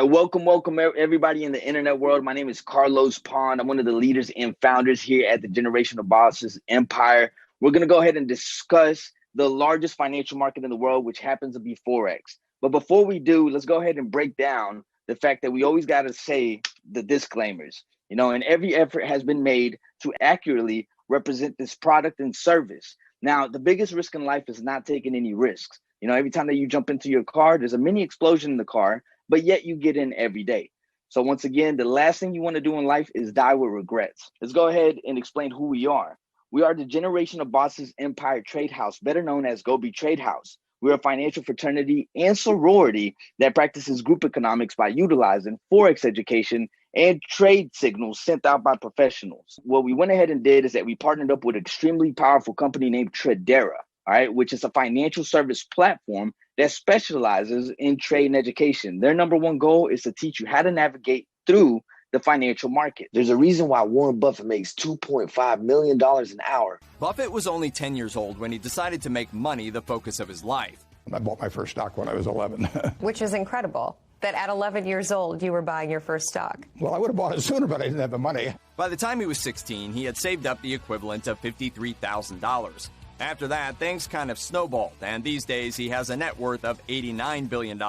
right, welcome everybody in the internet world. My name is Carlos Pond. I'm one of the leaders and founders here at the Generational Bosses Empire. We're going to go ahead and discuss the largest financial market in the world, which happens to be Forex. But before we do, let's go ahead and break down the fact that we always got to say the disclaimers, and every effort has been made to accurately represent this product and service. Now, the biggest risk in life is not taking any risks. Every time that you jump into your car, there's a mini explosion in the car, but yet you get in every day. So once again, the last thing you want to do in life is die with regrets. Let's go ahead and explain who we are. We are the Generation of Bosses Empire Tradehouse, better known as Gobi Tradehouse. We're a financial fraternity and sorority that practices group economics by utilizing Forex education and trade signals sent out by professionals. What we went ahead and did is that we partnered up with an extremely powerful company named Tradera, all right, which is a financial service platform that specializes in trade and education. Their number one goal is to teach you how to navigate through the financial market. There's a reason why Warren Buffett makes $2.5 million an hour. Buffett was only 10 years old when he decided to make money the focus of his life. I bought my first stock when I was 11. Which is incredible, that at 11 years old, you were buying your first stock. Well, I would have bought it sooner, but I didn't have the money. By the time he was 16, he had saved up the equivalent of $53,000. After that, things kind of snowballed, and these days he has a net worth of $89 billion,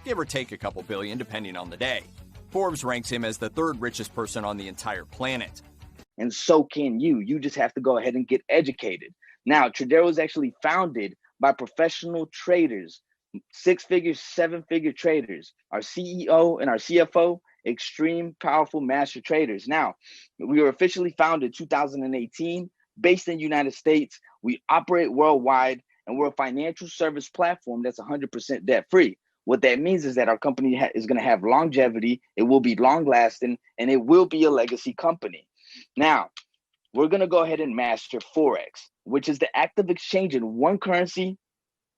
give or take a couple billion depending on the day. Forbes ranks him as the third richest person on the entire planet. And so can you. You just have to go ahead and get educated. Now, Tradera was actually founded by professional traders, six-figure, seven-figure traders. Our CEO and our CFO, extreme, powerful master traders. Now, we were officially founded in 2018, based in the United States. We operate worldwide, and we're a financial service platform that's 100% debt-free. What that means is that our company is going to have longevity, it will be long-lasting, and it will be a legacy company. Now, we're going to go ahead and master Forex, which is the act of exchanging one currency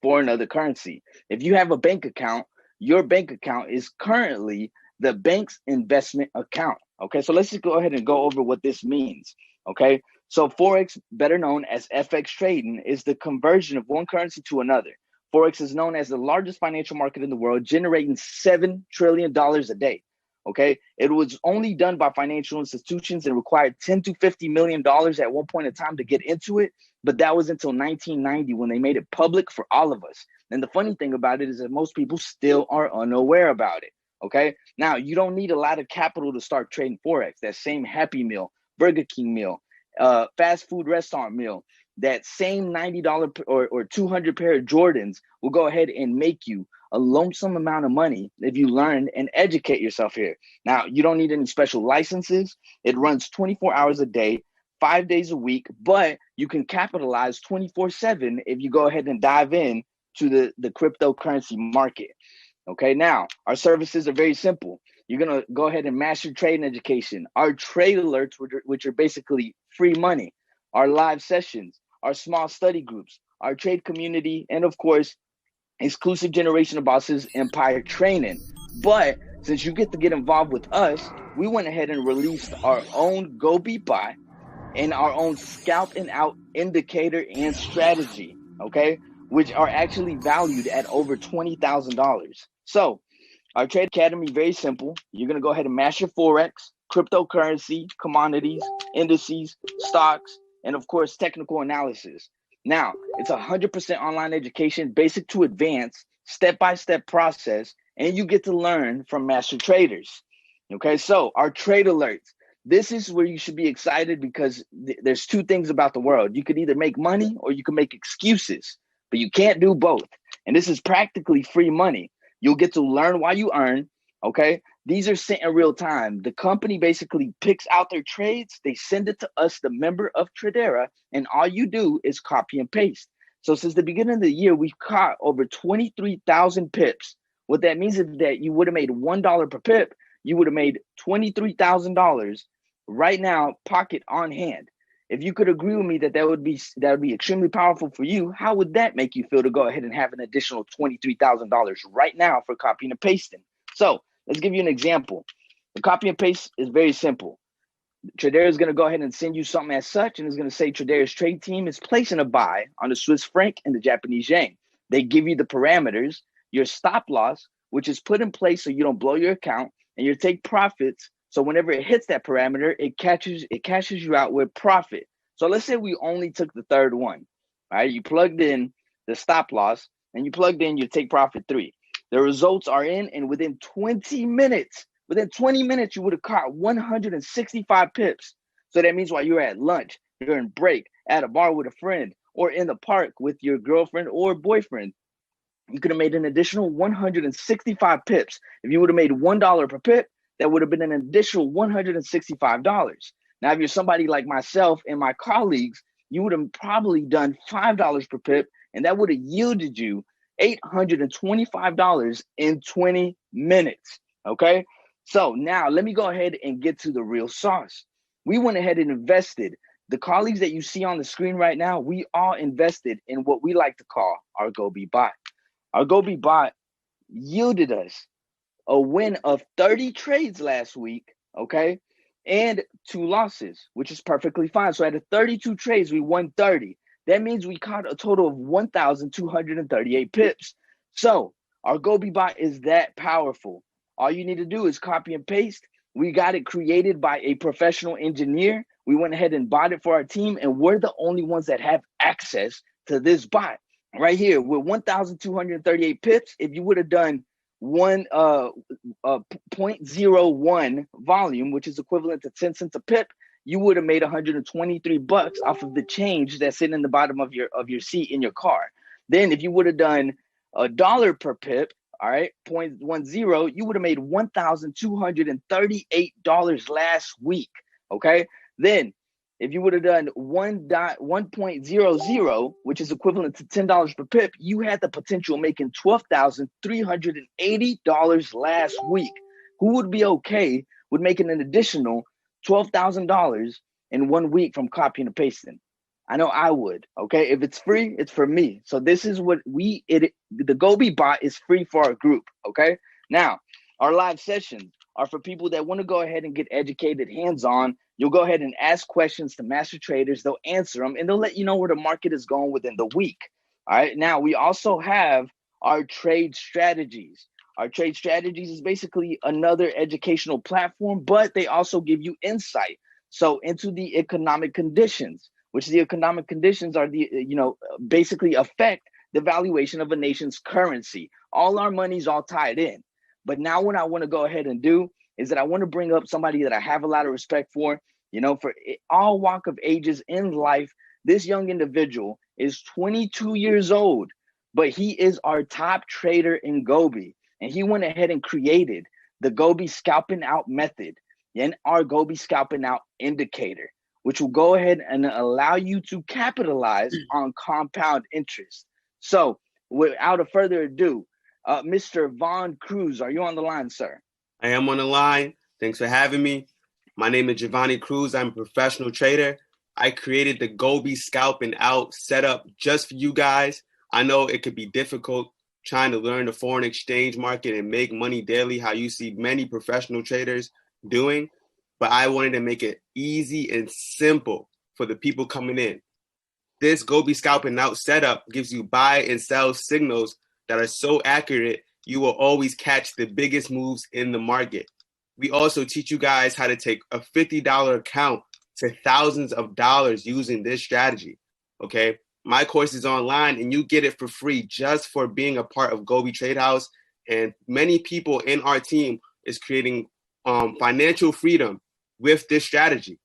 for another currency. If you have a bank account, your bank account is currently the bank's investment account. Okay, so let's just go ahead and go over what this means. Okay, so Forex, better known as FX trading, is the conversion of one currency to another. Forex is known as the largest financial market in the world, generating $7 trillion a day. Okay, it was only done by financial institutions and required $10 to $50 million at one point in time to get into it. But that was until 1990 when they made it public for all of us. And the funny thing about it is that most people still are unaware about it. Okay, now you don't need a lot of capital to start trading Forex. That same Happy Meal, Burger King meal, fast food restaurant meal, that same $90 or 200 pair of Jordans will go ahead and make you a lonesome amount of money if you learn and educate yourself here. Now, you don't need any special licenses. It runs 24 hours a day, 5 days a week, but you can capitalize 24/7 if you go ahead and dive in to the cryptocurrency market. Okay, now our services are very simple. You're going to go ahead and master trading education, our trade alerts, which are basically free money, our live sessions, our small study groups, our trade community, and of course, exclusive Generation of Bosses Empire training. But since you get to get involved with us, we went ahead and released our own Gobi buy and our own scalping out indicator and strategy, okay, which are actually valued at over $20,000. So our trade academy, very simple. You're going to go ahead and master Forex, cryptocurrency, commodities, indices, stocks, and of course, technical analysis. Now, it's 100% online education, basic to advanced, step-by-step process, and you get to learn from master traders. Okay, so our trade alerts. This is where you should be excited because there's two things about the world. You could either make money or you can make excuses, but you can't do both. And this is practically free money. You'll get to learn while you earn, okay? These are sent in real time. The company basically picks out their trades. They send it to us, the member of Tradera, and all you do is copy and paste. So since the beginning of the year, we've caught over 23,000 pips. What that means is that you would have made $1 per pip. You would have made $23,000 right now, pocket on hand. If you could agree with me that would be extremely powerful for you, how would that make you feel to go ahead and have an additional $23,000 right now for copying and pasting? So let's give you an example. The copy and paste is very simple. Tradera is going to go ahead and send you something as such, and it's going to say Tradera's trade team is placing a buy on the Swiss franc and the Japanese yen. They give you the parameters, your stop loss, which is put in place so you don't blow your account and you take profits. So whenever it hits that parameter, it cashes you out with profit. So let's say we only took the third one, right? You plugged in the stop loss and you plugged in your take profit 3. The results are in, and within 20 minutes, you would have caught 165 pips. So that means while you're at lunch, you're in break, at a bar with a friend, or in the park with your girlfriend or boyfriend, you could have made an additional 165 pips. If you would have made $1 per pip, that would have been an additional $165. Now, if you're somebody like myself and my colleagues, you would have probably done $5 per pip, and that would have yielded you $825 in 20 minutes. Okay. So now let me go ahead and get to the real sauce. We went ahead and invested. The colleagues that you see on the screen right now, we all invested in what we like to call our Gobi bot. Our Gobi bot yielded us a win of 30 trades last week, okay, and 2 losses, which is perfectly fine. So out of 32 trades, we won 30. That means we caught a total of 1,238 pips. So our Gobi bot is that powerful. All you need to do is copy and paste. We got it created by a professional engineer. We went ahead and bought it for our team, and we're the only ones that have access to this bot right here with 1,238 pips. If you would have done 0.01 volume, which is equivalent to 10 cents a pip, you would have made $123 off of the change that's sitting in the bottom of your seat in your car. Then if you would have done $1 per pip, all right, 0.10, you would have made $1,238 last week. Okay. Then if you would have done 1.00, which is equivalent to $10 per pip, you had the potential of making $12,380 last week. Who would be okay with making an additional $12,000 in 1 week from copying and pasting? I know I would. Okay, if it's free, it's for me. So this is what the Gobi bot is free for our group. Okay, now our live sessions are for people that want to go ahead and get educated, hands-on. You'll go ahead and ask questions to master traders. They'll answer them, and they'll let you know where the market is going within the week. All right. Now, we also have our trade strategies. Our trade strategies is basically another educational platform, but they also give you insight. So into the economic conditions, which the economic conditions are basically affect the valuation of a nation's currency. All our money's all tied in. But now what I want to go ahead and do is that I want to bring up somebody that I have a lot of respect for, for all walk of ages in life. This young individual is 22 years old, but he is our top trader in Gobi. And he went ahead and created the Gobi scalping out method and our Gobi scalping out indicator, which will go ahead and allow you to capitalize on compound interest. So without a further ado, Mr. Von Cruz, are you on the line, sir? I am on the line. Thanks for having me. My name is Giovanni Cruz. I'm a professional trader. I created the Gobi scalping out setup just for you guys. I know it could be difficult trying to learn the foreign exchange market and make money daily, how you see many professional traders doing. But I wanted to make it easy and simple for the people coming in. This Gobi scalping out setup gives you buy and sell signals that are so accurate, you will always catch the biggest moves in the market. We also teach you guys how to take a $50 account to thousands of dollars using this strategy, okay? My course is online and you get it for free just for being a part of Gobi Tradehouse. And many people in our team is creating financial freedom with this strategy,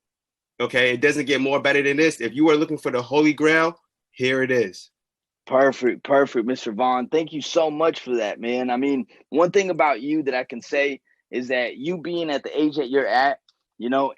okay? It doesn't get more better than this. If you are looking for the Holy Grail, here it is. Perfect, Mr. Vaughn. Thank you so much for that, man. I mean, one thing about you that I can say is that you being at the age that you're at,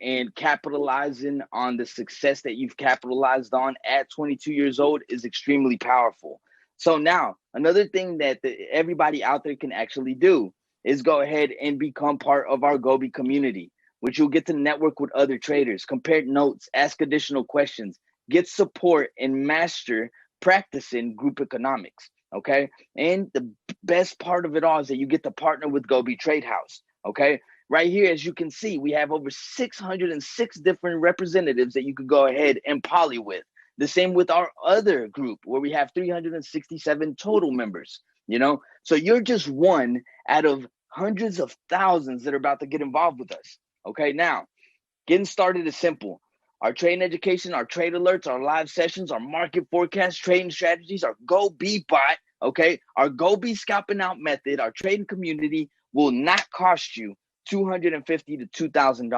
and capitalizing on the success that you've capitalized on at 22 years old is extremely powerful. So now, another thing that everybody out there can actually do is go ahead and become part of our Gobi community, which you'll get to network with other traders, compare notes, ask additional questions, get support, and master practicing group economics, okay? And the best part of it all is that you get to partner with Gobi Tradehouse, okay? Right here, as you can see, we have over 606 different representatives that you could go ahead and poly with. The same with our other group, where we have 367 total members. you know? So you're just one out of hundreds of thousands that are about to get involved with us. Okay, now getting started is simple. Our trading education, our trade alerts, our live sessions, our market forecast, trading strategies, our Gobi bot, okay, our Gobi scalping out method, our trading community will not cost you $250 to $2,000.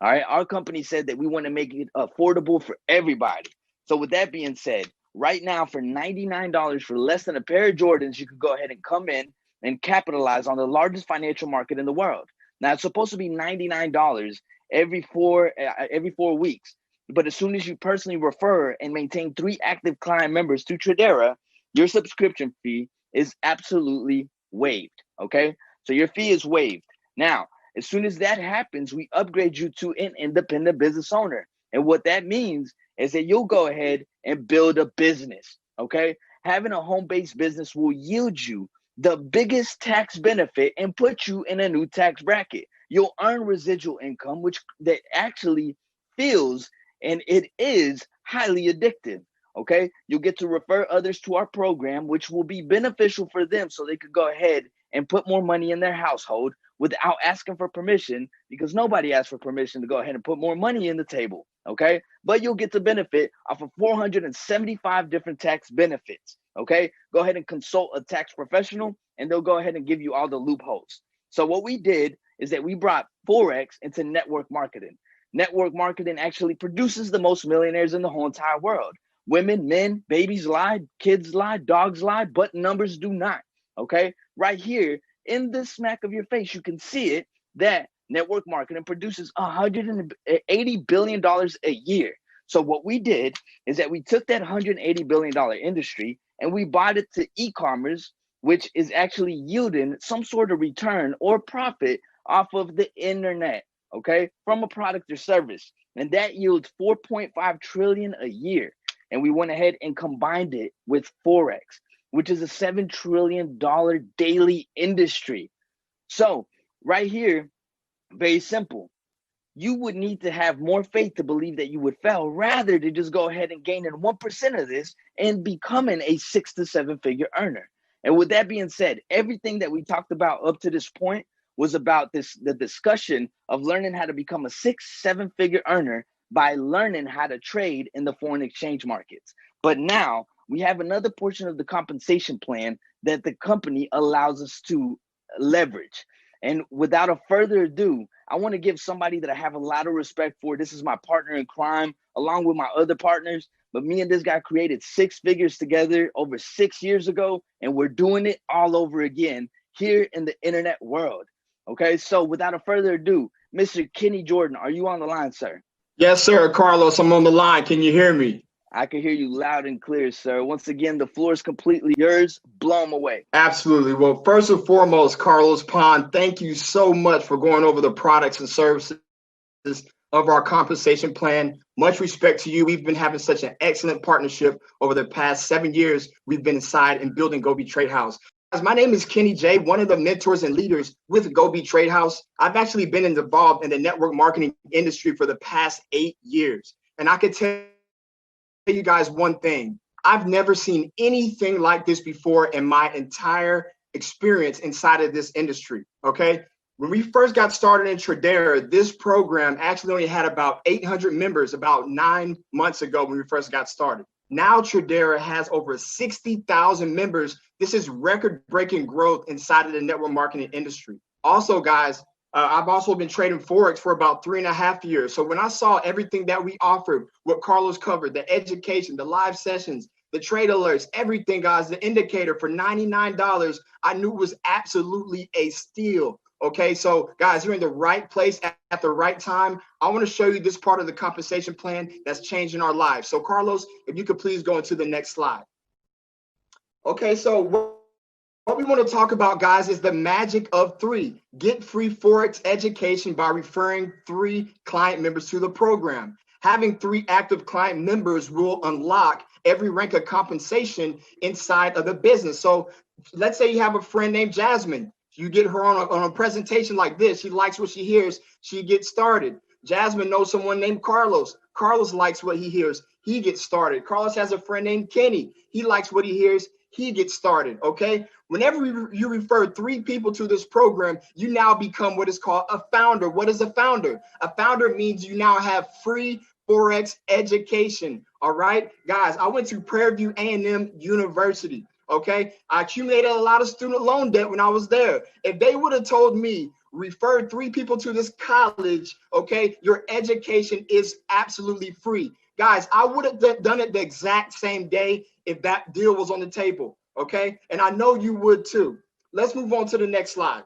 All right, our company said that we want to make it affordable for everybody. So with that being said, right now for $99 for less than a pair of Jordans, you could go ahead and come in and capitalize on the largest financial market in the world. Now it's supposed to be $99 every 4 weeks, but as soon as you personally refer and maintain 3 active client members to Tradera, your subscription fee is absolutely waived. Okay, so your fee is waived. Now, as soon as that happens, we upgrade you to an independent business owner, and what that means is that you'll go ahead and build a business. Okay, having a home-based business will yield you the biggest tax benefit and put you in a new tax bracket. You'll earn residual income, which that actually feels and it is highly addictive. Okay, you'll get to refer others to our program, which will be beneficial for them so they could go ahead and put more money in their household without asking for permission, because nobody asks for permission to go ahead and put more money in the table. Okay, but you'll get to benefit off of 475 different tax benefits. Okay, go ahead and consult a tax professional and they'll go ahead and give you all the loopholes. So what we did is that we brought Forex into network marketing. Network marketing actually produces the most millionaires in the whole entire world. Women, men, babies lie, kids lie, dogs lie, but numbers do not. Okay, right here in the smack of your face, you can see it, that network marketing produces $180 billion a year. So what we did is that we took that $180 billion industry and we bought it to e-commerce, which is actually yielding some sort of return or profit off of the internet, okay, from a product or service. And that yields 4.5 trillion a year. And we went ahead and combined it with Forex, which is a $7 trillion daily industry. So right here, very simple. You would need to have more faith to believe that you would fail, rather to just go ahead and gain in 1% of this and becoming a 6 to 7 figure earner. And with that being said, everything that we talked about up to this point was about the discussion of learning how to become a 6-7 figure earner by learning how to trade in the foreign exchange markets. But now we have another portion of the compensation plan that the company allows us to leverage. And without a further ado, I want to give somebody that I have a lot of respect for. This is my partner in crime, along with my other partners. But me and this guy created 6 figures together over 6 years ago, and we're doing it all over again here in the internet world. Okay, so without a further ado, Mr. Kenny Jordan, are you on the line, sir? Yes, sir, Carlos, I'm on the line. Can you hear me? I can hear you loud and clear, sir. Once again, the floor is completely yours. Blow them away. Absolutely. Well, first and foremost, Carlos Pond, thank you so much for going over the products and services of our compensation plan. Much respect to you. We've been having such an excellent partnership over the past 7 years. We've been inside and building Gobi Tradehouse. My name is Kenny J, one of the mentors and leaders with Gobi Tradehouse. I've actually been involved in the network marketing industry for the past 8 years. And I can tell you guys one thing. I've never seen anything like this before in my entire experience inside of this industry, okay? When we first got started in Tradera, this program actually only had about 800 members about 9 months ago when we first got started. Now Tradera has over 60,000 members. This is record-breaking growth inside of the network marketing industry. Also, guys, I've also been trading Forex for about 3.5 years. So when I saw everything that we offered, what Carlos covered, the education, the live sessions, the trade alerts, everything, guys, the indicator for $99, I knew it was absolutely a steal. Okay, so guys, you're in the right place at the right time. I want to show you this part of the compensation plan that's changing our lives. So Carlos, if you could please go into the next slide. Okay, so what we want to talk about, guys, is the magic of 3. Get free Forex education by referring 3 client members to the program. Having 3 active client members will unlock every rank of compensation inside of the business. So let's say you have a friend named Jasmine. You get her on a presentation like this. She likes what she hears. She gets started. Jasmine knows someone named Carlos. Carlos likes what he hears. He gets started. Carlos has a friend named Kenny. He likes what he hears. He gets started, okay? Whenever you refer 3 people to this program, you now become what is called a founder. What is a founder? A founder means you now have free Forex education. All right, guys, I went to Prairie View A&M University. Okay, I accumulated a lot of student loan debt when I was there. If they would have told me, refer 3 people to this college, okay, your education is absolutely free. Guys, I would have done it the exact same day if that deal was on the table, okay? And I know you would too. Let's move on to the next slide.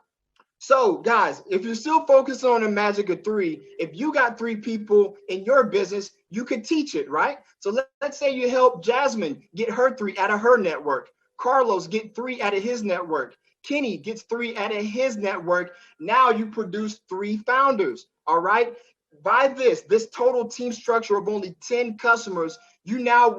So, guys, if you're still focused on the magic of 3, if you got 3 people in your business, you could teach it, right? So let's say you help Jasmine get her 3 out of her network. Carlos get 3 out of his network. Kenny gets 3 out of his network. Now you produce 3 founders, all right? By this total team structure of only 10 customers, you now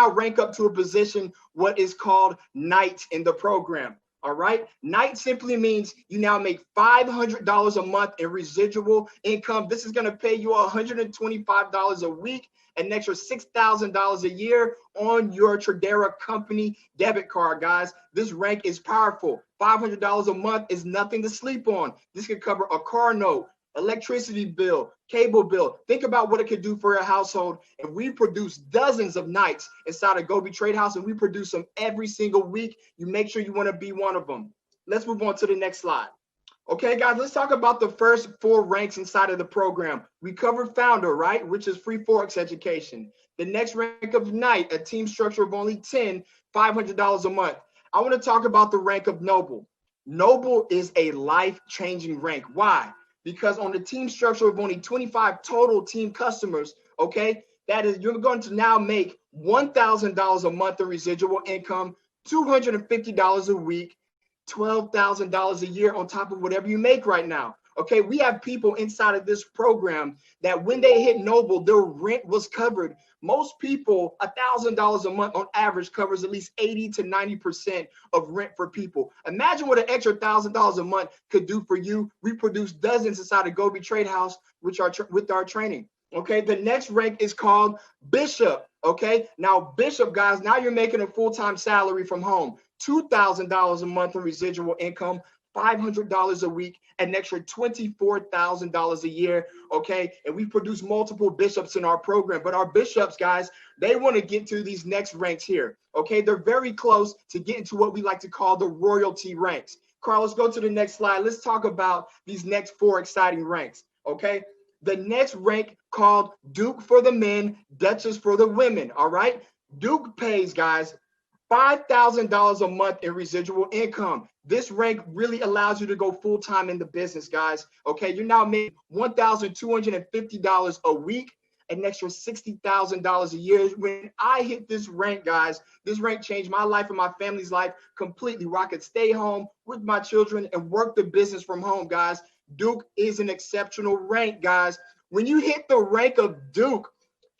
rank up to a position what is called Knight in the program. All right. Knight simply means you now make $500 a month in residual income. This is going to pay you $125 a week, an extra $6,000 a year on your Tradera company debit card, guys. This rank is powerful. $500 a month is nothing to sleep on. This could cover a car note, electricity bill, cable bill. Think about what it could do for your household. And we produce dozens of nights inside of Gobi Tradehouse, and we produce them every single week. You make sure you want to be one of them. Let's move on to the next slide. Okay, guys, let's talk about the first 4 ranks inside of the program. We covered founder, right, which is free Forex education. The next rank of Knight, a team structure of only 10, $500 a month. I want to talk about the rank of Noble. Noble is a life-changing rank. Why? Because on the team structure of only 25 total team customers, okay, that is, you're going to now make $1,000 a month in residual income, $250 a week, $12,000 a year on top of whatever you make right now. Okay, we have people inside of this program that when they hit Noble, their rent was covered. Most people, $1,000 a month on average covers at least 80 to 90% of rent for people. Imagine what an extra $1,000 a month could do for you. We produce dozens inside of Gobi Tradehouse with our training. Okay, the next rank is called Bishop. Okay, now Bishop, guys, now you're making a full-time salary from home. $2,000 a month in residual income, $500 a week, an extra $24,000 a year, okay? And we produce multiple bishops in our program, but our bishops, guys, they want to get to these next ranks here, okay? They're very close to getting to what we like to call the royalty ranks. Carlos, go to the next slide. Let's talk about these next 4 exciting ranks, okay? The next rank called Duke for the men, Duchess for the women, all right? Duke pays, guys, $5,000 a month in residual income. This rank really allows you to go full-time in the business, guys. Okay, you're now making $1,250 a week, an extra $60,000 a year. When I hit this rank, guys, this rank changed my life and my family's life completely, where I could stay home with my children and work the business from home, guys. Duke is an exceptional rank, guys. When you hit the rank of Duke,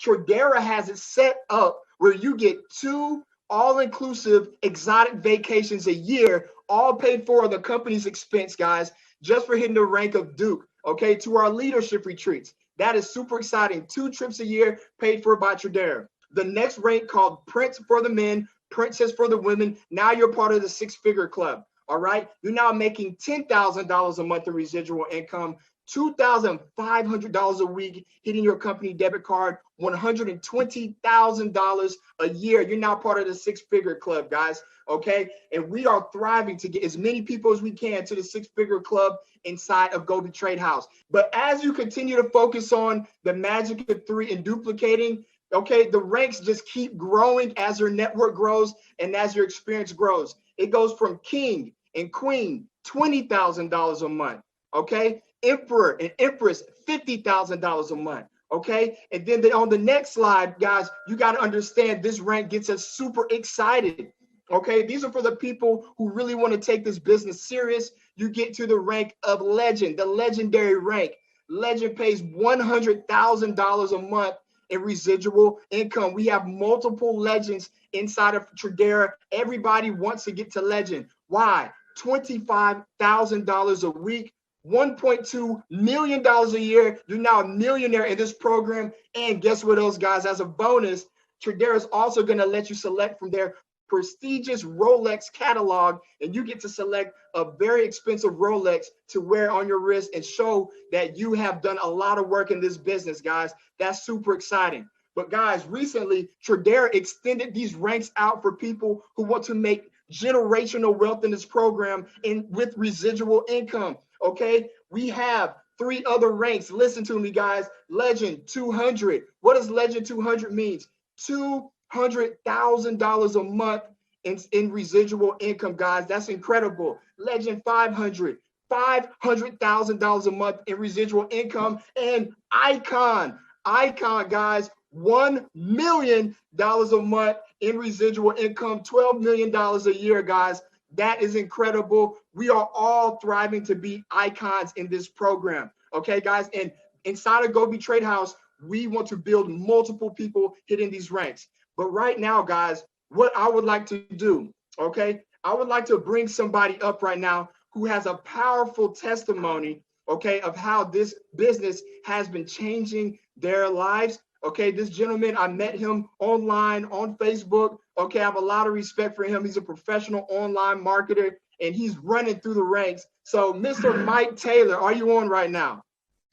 Tradera has it set up where you get 2 all-inclusive exotic vacations a year, all paid for the company's expense, guys, just for hitting the rank of Duke, okay, to our leadership retreats. That is super exciting. 2 trips a year paid for by Tradera. The next rank called Prince for the men, Princess for the women. Now you're part of the 6-figure club, all right? You're now making $10,000 a month in residual income, $2,500 a week hitting your company debit card, $120,000 a year. You're now part of the 6-figure club, guys, okay? And we are thriving to get as many people as we can to the 6-figure club inside of Gobi Tradehouse. But as you continue to focus on the magic of 3 and duplicating, okay, the ranks just keep growing as your network grows and as your experience grows. It goes from king and queen, $20,000 a month, okay? Emperor and empress, $50,000 a month, okay? And then on the next slide, guys, you got to understand this rank gets us super excited, okay? These are for the people who really want to take this business serious. You get to the rank of legend, the legendary rank. Legend pays $100,000 a month in residual income. We have multiple legends inside of Tradera. Everybody wants to get to legend. Why? $25,000 a week, $1.2 million a year. You're now a millionaire in this program. And guess what else, guys? As a bonus, Tradera is also going to let you select from their prestigious Rolex catalog, and you get to select a very expensive Rolex to wear on your wrist and show that you have done a lot of work in this business, guys. That's super exciting. But guys, recently, Tradera extended these ranks out for people who want to make generational wealth in this program and with residual income. Okay, we have 3 other ranks. Listen to me, guys. Legend 200. What does Legend 200 means? $200,000 a month in residual income, guys. That's incredible. Legend 500. $500,000 a month in residual income. And Icon, guys, $1 million a month in residual income, $12 million a year, guys. That is incredible. We are all thriving to be icons in this program. Okay, guys. And inside of Gobi Tradehouse, we want to build multiple people hitting these ranks. But right now, guys, what I would like to do, okay, I would like to bring somebody up right now who has a powerful testimony, okay, of how this business has been changing their lives. Okay, this gentleman, I met him online on Facebook. Okay, I have a lot of respect for him. He's a professional online marketer, and he's running through the ranks. So, Mr. Mike Taylor, are you on right now?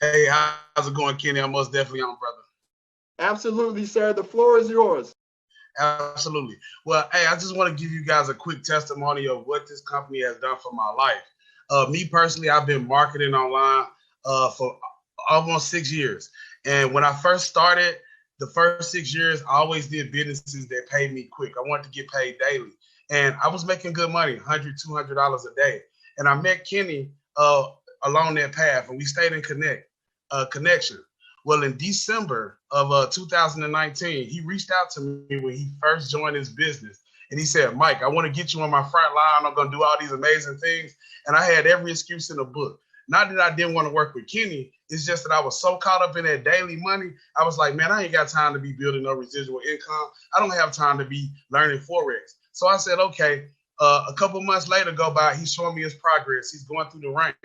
Hey, how's it going, Kenny? I'm most definitely on, brother. Absolutely, sir. The floor is yours. Absolutely. Well, hey, I just want to give you guys a quick testimony of what this company has done for my life. Me personally, I've been marketing online for almost 6 years. And when I first started, the first 6 years, I always did businesses that paid me quick. I wanted to get paid daily. And I was making good money, $100, $200 a day. And I met Kenny along that path, and we stayed in connection. Well, in December of 2019, he reached out to me when he first joined his business. And he said, Mike, I want to get you on my front line. I'm going to do all these amazing things. And I had every excuse in the book. Not that I didn't want to work with Kenny. It's just that I was so caught up in that daily money. I was like, man, I ain't got time to be building no residual income. I don't have time to be learning Forex. So I said, okay, a couple months later go by, he's showing me his progress. He's going through the ranks.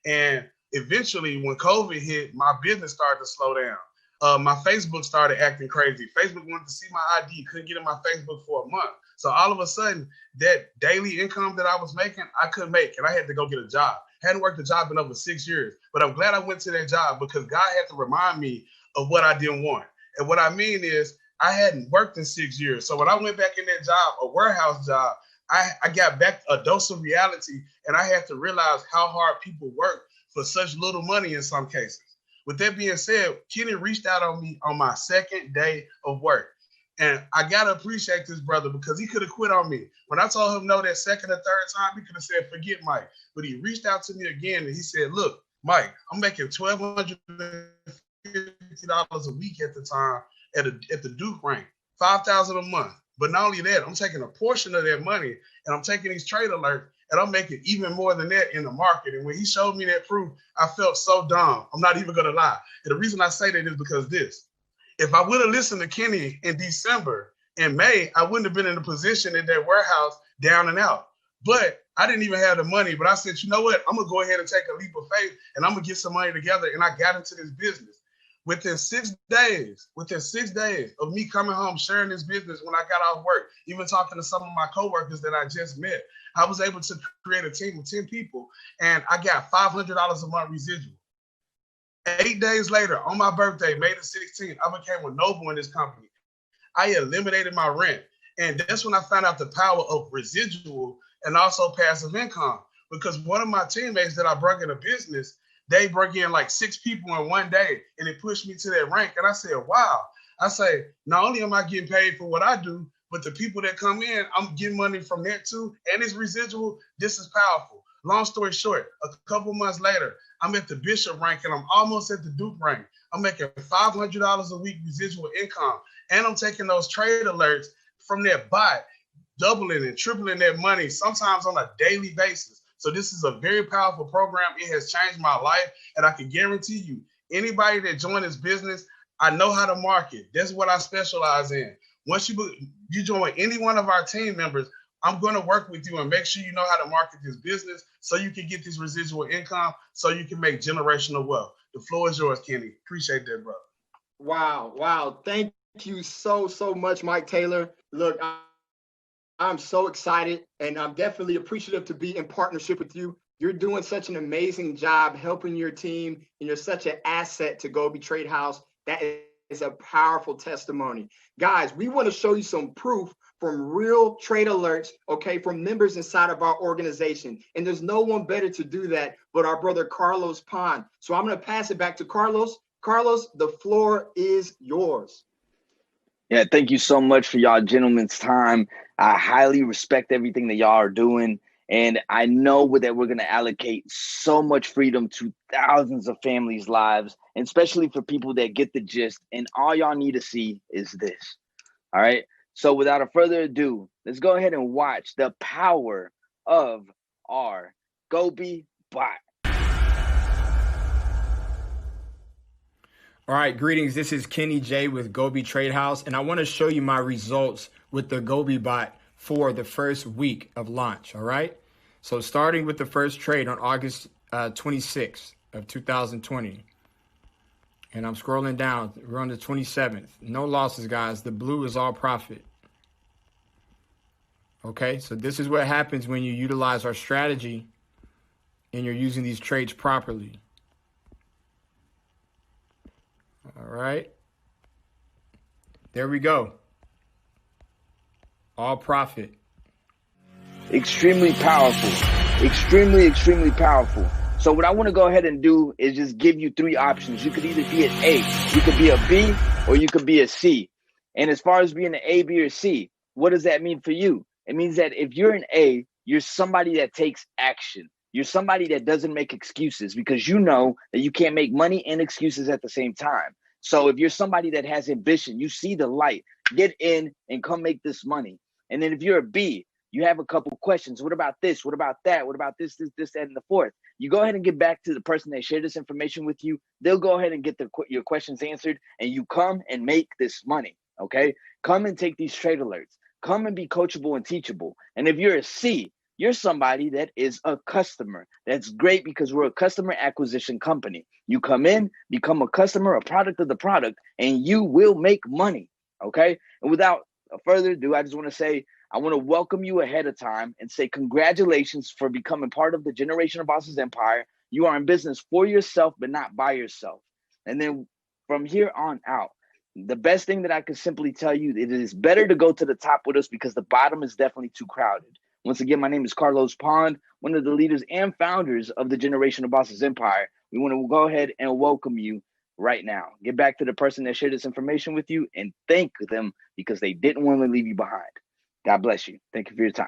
And eventually, when COVID hit, my business started to slow down. My Facebook started acting crazy. Facebook wanted to see my ID, couldn't get in my Facebook for a month. So all of a sudden, that daily income that I was making, I couldn't make, and I had to go get a job. Hadn't worked a job in over 6 years, but I'm glad I went to that job because God had to remind me of what I didn't want. And what I mean is I hadn't worked in 6 years. So when I went back in that job, a warehouse job, I got back a dose of reality, and I had to realize how hard people work for such little money in some cases. With that being said, Kenny reached out on me on my second day of work. And I got to appreciate this brother because he could have quit on me. When I told him no that second or third time, he could have said, forget Mike. But he reached out to me again and he said, look, Mike, I'm making $1,250 a week at the time at the Duke rank, $5,000 a month. But not only that, I'm taking a portion of that money and I'm taking these trade alerts and I'm making even more than that in the market. And when he showed me that proof, I felt so dumb. I'm not even going to lie. And the reason I say that is because if I would have listened to Kenny in December and May, I wouldn't have been in a position in that warehouse down and out. But I didn't even have the money. But I said, you know what? I'm going to go ahead and take a leap of faith and I'm going to get some money together. And I got into this business. Within 6 days of me coming home, sharing this business when I got off work, even talking to some of my coworkers that I just met, I was able to create a team of 10 people and I got $500 a month residual. 8 days later, on my birthday, May the 16th, I became a noble in this company. I eliminated my rent. And that's when I found out the power of residual and also passive income. Because one of my teammates that I brought in a business, they brought in like 6 people in one day, and it pushed me to that rank. And I said, wow. I say, not only am I getting paid for what I do, but the people that come in, I'm getting money from that too. And it's residual. This is powerful. Long story short, a couple months later, I'm at the Bishop rank and I'm almost at the Duke rank. I'm making $500 a week residual income. And I'm taking those trade alerts from that bot, doubling and tripling that money, sometimes on a daily basis. So this is a very powerful program. It has changed my life. And I can guarantee you, anybody that joined this business, I know how to market. That's what I specialize in. Once you join any one of our team members, I'm going to work with you and make sure you know how to market this business so you can get this residual income so you can make generational wealth. The floor is yours, Kenny. Appreciate that, brother. Wow. Thank you so much, Mike Taylor. Look, I'm so excited, and I'm definitely appreciative to be in partnership with you. You're doing such an amazing job helping your team, and you're such an asset to Gobe Tradehouse. That is a powerful testimony. Guys, we want to show you some proof from real trade alerts, okay, from members inside of our organization. And there's no one better to do that but our brother Carlos Pond. So I'm going to pass it back to Carlos. Carlos, the floor is yours. Yeah, thank you so much for y'all gentlemen's time. I highly respect everything that y'all are doing. And I know that we're going to allocate so much freedom to thousands of families' lives, and especially for people that get the gist. And all y'all need to see is this. All right. So without a further ado, let's go ahead and watch the power of our Gobi bot. All right, greetings. This is Kenny J with Gobi Tradehouse, and I want to show you my results with the Gobi bot for the first week of launch. All right. So starting with the first trade on August 26th of 2020. And I'm scrolling down. We're on the 27th. No losses, guys. The blue is all profit. Okay, so this is what happens when you utilize our strategy and you're using these trades properly. All right. There we go. All profit. Extremely powerful. Extremely powerful. So what I want to go ahead and do is just give you three options. You could either be an A, you could be a B, or you could be a C. And as far as being an A, B, or C, what does that mean for you? It means that if you're an A, you're somebody that takes action. You're somebody that doesn't make excuses, because you know that you can't make money and excuses at the same time. So if you're somebody that has ambition, you see the light, get in and come make this money. And then if you're a B, you have a couple questions. What about this? What about that? What about this, that, and the fourth? You go ahead and get back to the person that shared this information with you. They'll go ahead and get your questions answered, and you come and make this money, okay? Come and take these trade alerts. Come and be coachable and teachable. And if you're a C, you're somebody that is a customer. That's great, because we're a customer acquisition company. You come in, become a customer, a product of the product, and you will make money, okay? And without further ado, I just want to say, I want to welcome you ahead of time and say congratulations for becoming part of the Generation of Bosses Empire. You are in business for yourself, but not by yourself. And then from here on out, the best thing that I can simply tell you, it is better to go to the top with us, because the bottom is definitely too crowded. Once again, my name is Carlos Pond, one of the leaders and founders of the Generation of Bosses Empire. We want to go ahead and welcome you right now. Get back to the person that shared this information with you and thank them, because they didn't want to leave you behind. God bless you. Thank you for your time.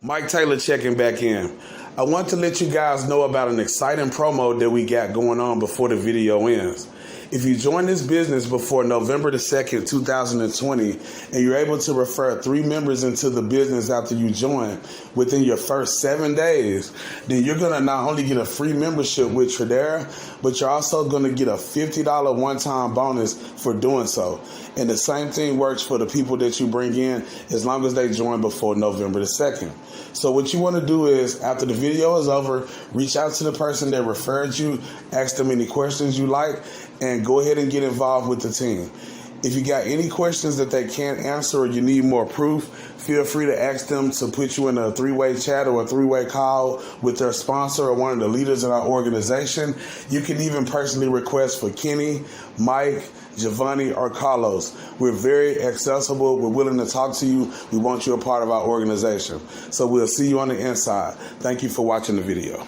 Mike Taylor checking back in. I want to let you guys know about an exciting promo that we got going on before the video ends. If you join this business before November the 2nd, 2020, and you're able to refer 3 members into the business after you join within your first 7 days, then you're going to not only get a free membership with Tradera, but you're also going to get a $50 one-time bonus for doing so. And the same thing works for the people that you bring in, as long as they join before November the 2nd. So what you want to do is, after the video is over, reach out to the person that referred you, ask them any questions you like, and go ahead and get involved with the team. If you got any questions that they can't answer, or you need more proof, feel free to ask them to put you in a 3-way chat or a 3-way call with their sponsor or one of the leaders in our organization. You can even personally request for Kenny, Mike, Giovanni, or Carlos. We're very accessible. We're willing to talk to you. We want you a part of our organization. So we'll see you on the inside. Thank you for watching the video.